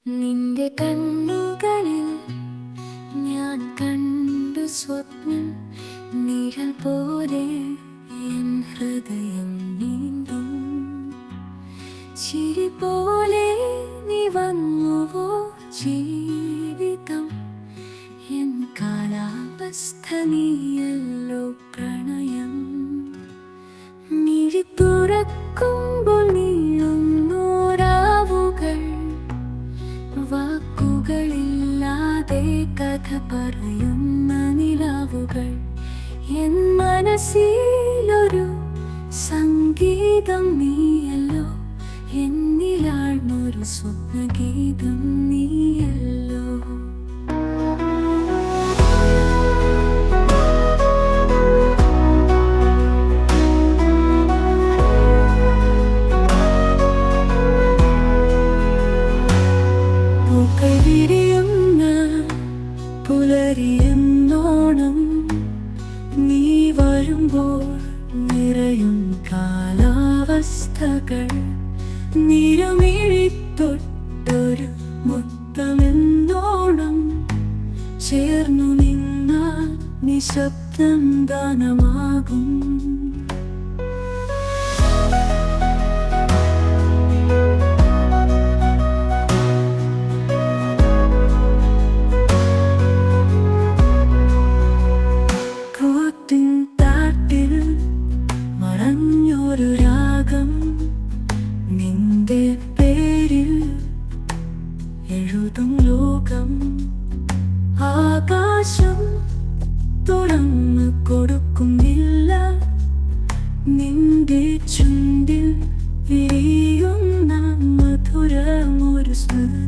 നിന്റെ കണ്ണുകളിൽ ഞാൻ കണ്ടു സ്വപ്നം, നിഴൽ പോലെ എൻ ഹൃദയം നീന്തും. ചിരി പോലെ നീ വന്നുവോ ജീവിതം, എൻ കാലാവസ്ഥ നീയല്ലോ പ്രണയം. മിഴി തുറക്കുമ്പോൾ നീളുന്നോരാവുകൾ, വാക്കുകളില്ലാതെ കഥ പറയുന്ന നിലാവുകൾ. എൻ മനസ്സിലൊരു സംഗീതം നീയല്ലോ, എന്നിലാഴ്ന്നൊരു സ്വപ്നഗീതം നീയല്ലോ. പൂക്കൾ വിരിയുന്ന പുലരിയെന്നോണം, നീ വരുമ്പോൾ നിറയും കാലാവസ്ഥകൾ. നിരമിഴിത്തൊട്ടൊരു മുത്തമെന്നോണം, ചേർന്നു നിന്നാൽ നിശബ്ദം ഗാനമാകും. കാട്ടിൽ മറഞ്ഞൊരു രാഗം, നിന്റെ പേരിൽ എഴുതും ലോകം. ആകാശം തുറന്നു കൊടുക്കുന്നില്ല, നിന്റെ ചുണ്ടിൽ വിരിയുന്ന മധുരമൊരു സ്മൃതി.